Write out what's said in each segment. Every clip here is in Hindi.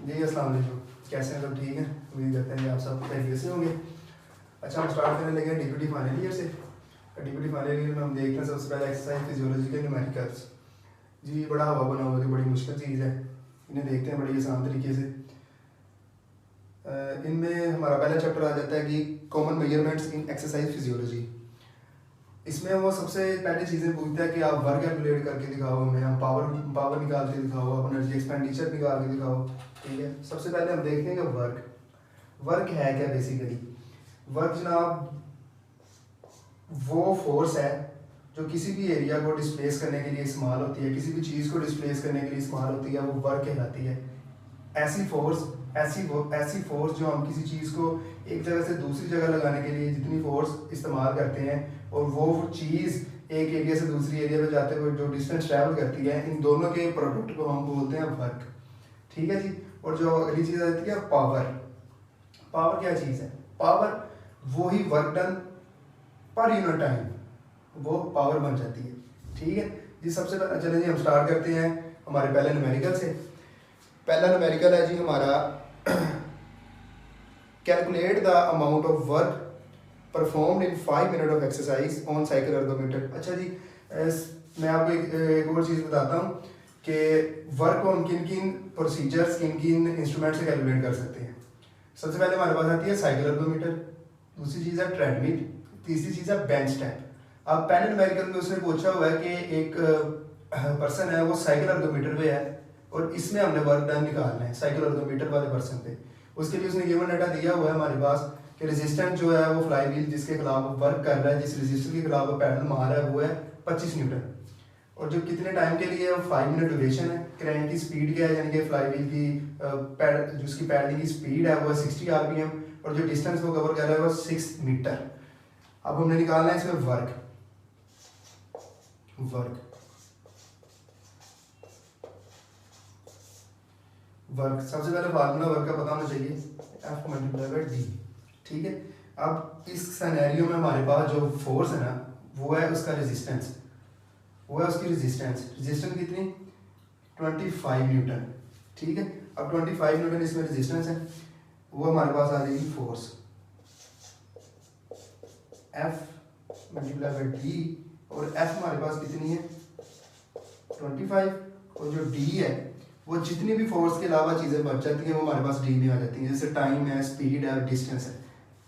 जी अस्सलाम वालेकुम, कैसे हैं सब? ठीक हैं, उम्मीद करते हैं कि आप सब खैरियत से होंगे। अच्छा, हम स्टार्ट करने लगे हैं डीपीटी फाइनल ईयर से। डीपीटी फाइनल ईयर में हम देखते हैं सबसे पहले एक्सरसाइज फिजियोलॉजिकल न्यूमेरिकल्स। जी बड़ा हवा बना हुआ है, बड़ी मुश्किल चीज़ है, इन्हें देखते हैं बड़ी आसान तरीके से। इनमें हमारा पहला चैप्टर आ जाता है कि कॉमन मेजरमेंट्स इन एक्सरसाइज फिजियोलॉजी। इसमें वो सबसे पहली चीज़ें पूछता है कि आप वर्क कैलकुलेट करके दिखाओ हमें, हम पावर निकाल के दिखाओ, आप एनर्जी एक्सपेंडिचर निकाल के दिखाओ। ठीक है, सबसे पहले हम देखते हैं कि वर्क है क्या। बेसिकली वर्क जनाब वो फोर्स है जो किसी भी एरिया को डिस्प्लेस करने के लिए इस्तेमाल होती है, किसी भी चीज़ को डिस्प्लेस करने के लिए इस्तेमाल होती है, वो वर्क कहलाती है। ऐसी फोर्स जो हम किसी चीज़ को एक जगह से दूसरी जगह लगाने के लिए जितनी फोर्स इस्तेमाल करते हैं, और वो चीज़ एक एरिया से दूसरी एरिया पे जाते हुए जो डिस्टेंस ट्रैवल करती है, इन दोनों के प्रोडक्ट को हम बोलते हैं वर्क। ठीक है जी। और जो अगली चीज़ आ जाती है पावर क्या चीज़ है? पावर वो ही वर्क डन पर यूनिट टाइम, वो पावर बन जाती है। ठीक है जी। सबसे पहले चले जी हम स्टार्ट करते हैं हमारे पहले न्यूमेरिकल से। पहला न्यूमेरिकल है जी हमारा calculate the amount of work performed in 5 minute of exercise on cycle ergometer. अच्छा जी, मैं आपको एक और चीज़ बताता हूँ कि वर्क को हम किन प्रोसीजर्स, किन इंस्ट्रूमेंट से कैलकुलेट कर सकते हैं। सबसे पहले हमारे पास आती है साइकिल अर्गोमीटर, दूसरी चीज़ है ट्रेडमिल, तीसरी चीज़ है बेंच स्टैंड। अब पहले न्यूमेरिकल में उसने पूछा हुआ है कि एक पर्सन है, वो साइकिल अर्गोमीटर पे है और इसमें हमने वर्क डन निकालना है साइकिल अर्गोमीटर वाले पर्सन पे। उसके लिए उसने गिवन डाटा दिया हुआ है हमारे पास कि रेजिस्टेंस जो है वो फ्लाई व्हील जिसके खिलाफ वर्क कर रहा है, जिस रेजिस्टर के खिलाफ वो पैडल मार रहा है, वो है 25 न्यूटन। और जो कितने टाइम के लिए 5 मिनट ड्यूरेशन है। क्रैंक की स्पीड क्या है, यानी कि फ्लाई व्हील की जो उसकी पैडलिंग की स्पीड है वो है 60 RPM, और जो डिस्टेंस वो कवर कर रहा है वो 6 मीटर। अब हमने निकालना है इसमें वर्क। सबसे पहले फार्मूला वर्क का पता होना चाहिए, F मल्टीप्लाई बाय D। ठीक है। अब इस सिनेरियो में हमारे पास जो फोर्स है ना, वो है उसका रेजिस्टेंस, रेजिस्टेंस कितनी? 25 न्यूटन। ठीक है। अब 25 न्यूटन इसमें रेजिस्टेंस है, वो हमारे पास आ जाएगी force F multiply by D, और F हमारे पास कितनी है? 25, और जो D है वो जितनी भी फोर्स के अलावा चीज़ें बच जाती हैं वो हमारे पास D में आ जाती हैं, जैसे टाइम है, स्पीड है, डिस्टेंस है,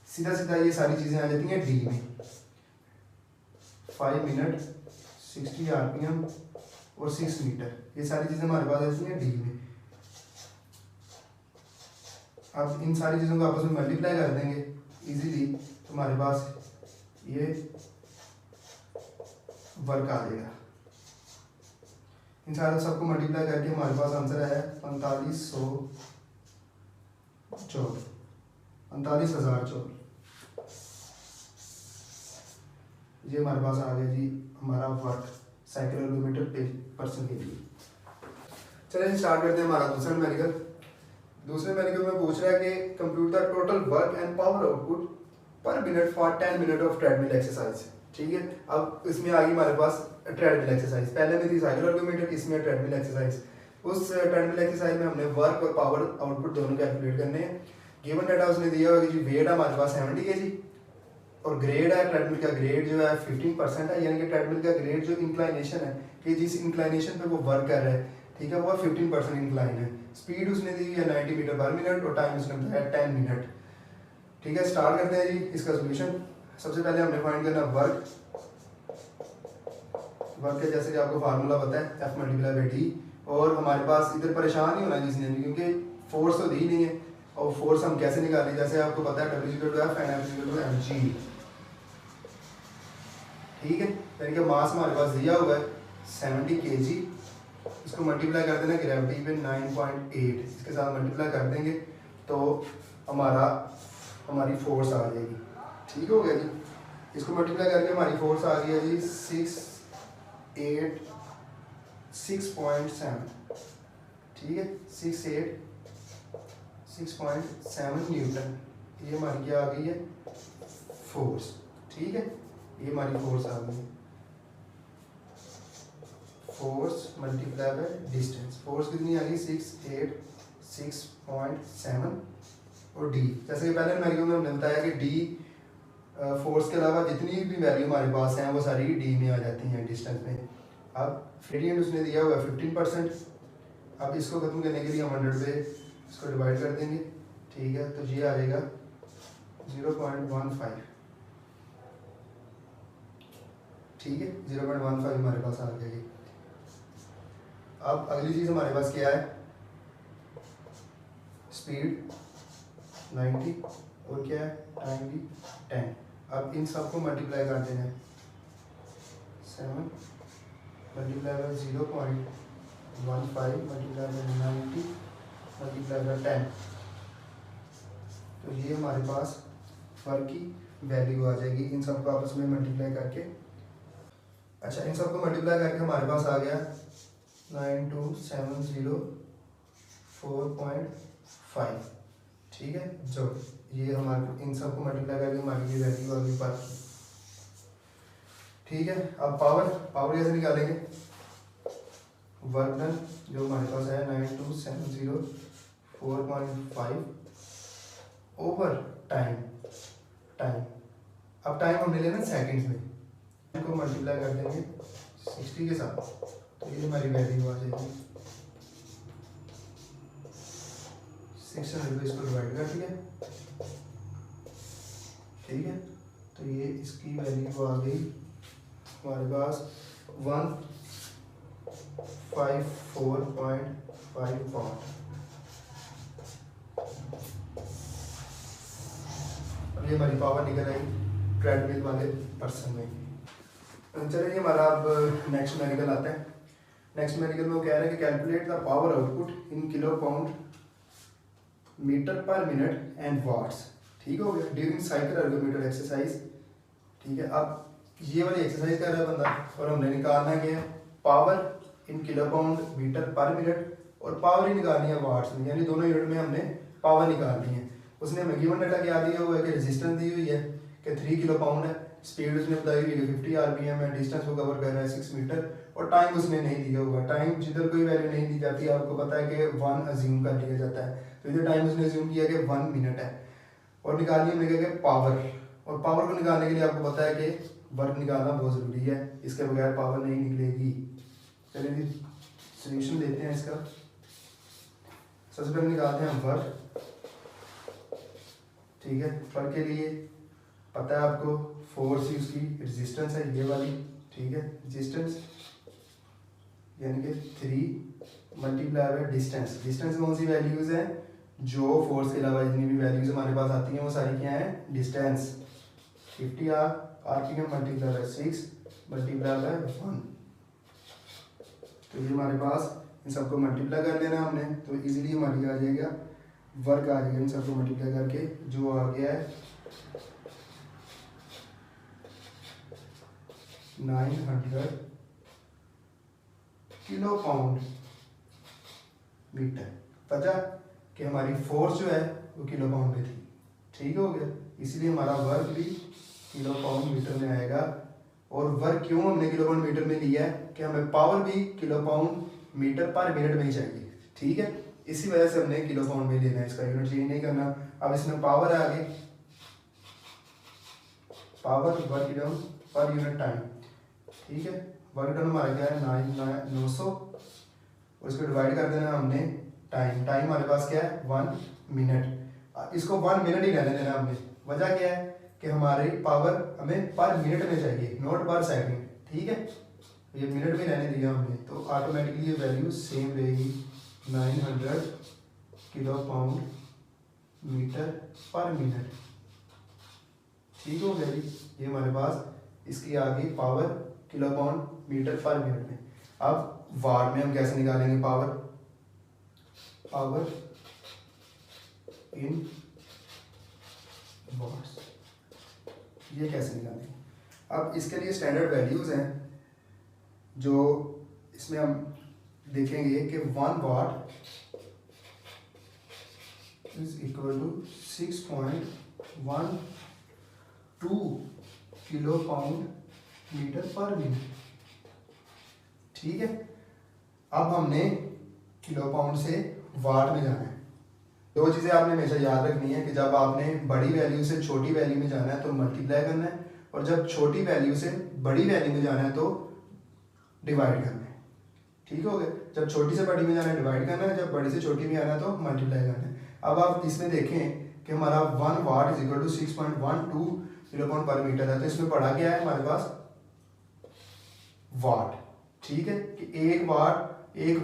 सीधा ये सारी चीज़ें आ जाती हैं D में। 5 मिनट, 60 RPM और 6 मीटर, ये सारी चीज़ें हमारे पास आती हैं D में। अब इन सारी चीज़ों को आपस में मल्टीप्लाई कर देंगे इजीली, तो हमारे पास ये वर्क आ जाएगा। इन सारे सबको मल्टीप्लाई करके हमारे पास आंसर आया 45,000 जूल। ये हमारे पास आ गया जी हमारा वर्क साइकिल अर्गोमीटर पे पर्सन के लिए। चलिए स्टार्ट करते हैं हमारा दूसरा न्यूमेरिकल। दूसरे न्यूमेरिकल में पूछ रहा है कि compute the total work and power output पर minute for 10 minute of treadmill exercise. ठीक है। अब इसमें आ गई हमारे पास ट्रेडमिल एक्सरसाइज, पहले में थी साइकिल अर्गोमीटर, इसमें ट्रेडमिल एक्सरसाइज। उस ट्रेडमिल एक्सरसाइज में हमने वर्क और पावर आउटपुट दोनों कैलकुलेट करने हैं। गिवन डाटा उसने दिया हुआ कि जी वेट है हमारे पास 70 kg, और ग्रेड है ट्रेडमिल का, ग्रेड जो है 15% है, यानी कि ट्रेडमिल का ग्रेड जो इंक्लाइनेशन है कि जिस इंक्लाइनेशन पे वो वर्क कर रहा है, ठीक है, वो 15% इंक्लाइन है। स्पीड उसने दी है 90 मीटर पर मिनट, और टाइम उसने बताया 10 मिनट। ठीक है, स्टार्ट करते हैं जी इसका सोल्यूशन। सबसे पहले हमने फाइंड करना वर्क के, जैसे कि आपको फार्मूला पता है F मल्टीप्लाई बाय D। और हमारे पास इधर परेशान नहीं होना जिसने भी, क्योंकि फोर्स तो दी नहीं है, और फोर्स हम कैसे निकालें, जैसे आपको पता है W=F एंड F=mg। ठीक है, यानी कि मास हमारे पास दिया हुआ है 70 kg, इसको मल्टीप्लाई कर देना ग्रेविटी पे 9.8, इसके साथ मल्टीप्लाई कर देंगे तो हमारी फोर्स आ जाएगी। ठीक हो गया जी। इसको मल्टीप्लाई करके हमारी फोर्स आ गई है जी 6.7। ठीक है, 6.7 न्यूटन, ये हमारी क्या आ गई है? फोर्स। ठीक है, ये हमारी फोर्स आ गई, force multiply by distance. Force कितनी आ गई? 6.8 6.7 और डी, जैसे कि पहले वैल्यू में हमने बताया कि डी फोर्स के अलावा जितनी भी वैल्यू हमारे पास हैं वो सारी डी में आ जाती हैं डिस्टेंस में। अब ग्रेडियंट उसने दिया हुआ है 15%। अब इसको खत्म करने के लिए हम 100 पे इसको डिवाइड कर देंगे, ठीक है, तो ये आ जाएगा 0.15, ठीक है, 0.15 हमारे पास आ जाएगी। अब अगली चीज़ हमारे पास क्या है, स्पीड 90 और क्या है, टाइम भी 10। अब इन सबको मल्टीप्लाई कर देना है, 7 multiply by 0.15 multiply by 90 multiply by 10, तो ये हमारे पास वर्क की वैल्यू आ जाएगी इन सबको आपस में मल्टीप्लाई करके। अच्छा, इन सबको मल्टीप्लाई करके हमारे पास आ गया 92,704.5, ठीक है। जो ये हमारे इन सबको मल्टीप्लाई करके हमारी ये वैल्यू आ गई वर्क की, ठीक है। अब पावर कैसे निकालेंगे, वर्क डन जो हमारे पास है 92,704.5 ओवर टाइम। अब टाइम हमने लेना सेकंड्स में, इनको मल्टीप्लाई कर देंगे 60 के साथ, तो ये हमारी वैल्यू आ जाएगी 600 पे इसको डिवाइड कर दिया, ठीक है, तो ये इसकी वैल्यू आ गई हमारे पास 154.5 वाट। अब ये हमारी पावर निकल आई ट्रेडमिल वाले पर्सन में। चलिए हमारा अब नेक्स्ट मेडिकल आता है। नेक्स्ट मेडिकल में वो कह रहे हैं कि calculate the power output in kilo pound metre per minute and watts, ठीक हो गया, ड्यूरिंग साइकिल अर्गोमीटर एक्सरसाइज, ठीक है। अब ये वाली एक्सरसाइज कर रहा है बंदा और हमने निकालना है क्या, power in kilo pound metre per minute और पावर ही निकालनी है वाट्स में, यानी दोनों यूनिट में हमने पावर निकालनी है। उसने हमें गिवन डाटा क्या दिया हुआ है कि रेजिस्टेंस दी हुई है कि 3 किलो पाउंड है, स्पीड उसने बताई हुई है 50 RPM है, डिस्टेंस वो कवर कर रहा है 6 मीटर और टाइम उसने नहीं दिया हुआ। टाइम जिधर कोई वैल्यू नहीं दी जाती आपको पता है कि 1 अज्यूम कर लिया जाता है, तो इधर टाइम उसने अज्यूम किया कि 1 मिनट है। और निकालिए हमने क्या पावर, और पावर को निकालने के लिए आपको पता है कि वर्क निकालना बहुत ज़रूरी है, इसके बगैर पावर नहीं निकलेगी। चलिए जी सोल्यूशन देते हैं इसका। सबसे पहले निकालते हैं हम वर्क, ठीक है। वर्क के लिए पता है आपको फोर्स ही उसकी रेजिस्टेंस है ये वाली, ठीक है, रेजिस्टेंस यानी कि 3 मल्टीप्लाई बाय डिस्टेंस। डिस्टेंस कौन सी वैल्यूज़ हैं, जो फोर्स के अलावा जितनी भी वैल्यूज़ हमारे पास आती हैं वो सारी क्या हैं, distance. 50 RPM multiply by 6 multiply by 1, तो ये हमारे पास इन सबको मल्टीप्लाई कर लेना हमने, तो इजीली हमारी आ जाएगा वर्क आ जाएगा इन सबको मल्टीप्लाई करके, जो आ गया है 900 किलो पाउंड मीटर। पता कि हमारी फोर्स जो है वो किलो पाउंड में थी, ठीक हो गया, इसलिए हमारा वर्क भी किलो पाउंड मीटर में आएगा। और वर्क क्यों हमने किलो पाउंड मीटर में लिया है कि हमें पावर भी kilo pound metre per minute में ही चाहिए, ठीक है, इसी वजह से हमने किलो पाउंड में लेना है, इसका यूनिट चेंज नहीं करना। अब इसमें पावर है आगे, पावर वर्क डन पर यूनिट टाइम, ठीक है। वर्क डन हमारा क्या है 900 और इसको डिवाइड कर देना हमने टाइम। टाइम हमारे पास क्या है 1 मिनट, इसको 1 मिनट ही रहने देना हमने। वजह क्या है कि हमारी पावर हमें पर मिनट में चाहिए, नॉट पर सेकंड, ठीक है, ये मिनट में रहने दिया हमने, तो ऑटोमेटिकली ये वैल्यू सेम रहेगी 900 kilo pound metre per minute, ठीक हो गया जी। ये हमारे पास इसकी आ गई power kilo pound metre per minute में। अब वाट में हम कैसे निकालेंगे पावर, पावर इन वाट्स, ये कैसे निकालेंगे। अब इसके लिए स्टैंडर्ड वैल्यूज़ हैं जो इसमें हम देखेंगे कि 1 watt is equal to 6.12 kilo pound metre per minute, ठीक है। अब हमने किलो पाउंड से वाट में जाना है, दो चीज़ें आपने हमेशा याद रखनी है कि जब आपने बड़ी वैल्यू से छोटी वैल्यू में जाना है तो मल्टीप्लाई करना है, और जब छोटी वैल्यू से बड़ी वैल्यू में जाना है तो डिवाइड करना है। ठीक हो गया? जब छोटी से बड़ी में जाना है डिवाइड करना है, जब बड़ी से छोटी में आना है तो मल्टीप्लाई करना है। अब आप इसमें देखें कि हमारा 1 वाट इज इक्वल टू 6.12 किलोपाउंड पर मीटर है, तो इसमें पढ़ा क्या है हमारे पास वाट। ठीक है कि एक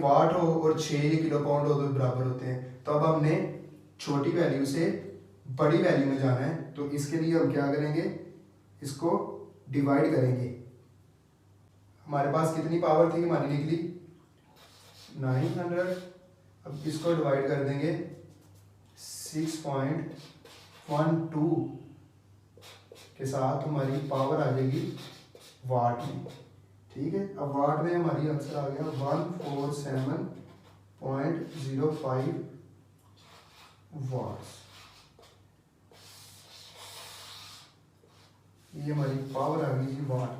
वाट हो और 6 किलो पाउंड हो तो बराबर होते हैं। तो अब हमने छोटी वैल्यू से बड़ी वैल्यू में जाना है, तो इसके लिए हम क्या करेंगे, इसको डिवाइड करेंगे। हमारे पास कितनी पावर थी हमारी निकली 900। अब इसको डिवाइड कर देंगे 6.12 के साथ, हमारी पावर आ जाएगी वाट में। ठीक है, अब वाट में हमारी आंसर आ गया 147.05 वाट्स। ये हमारी पावर आ गई जी वाट।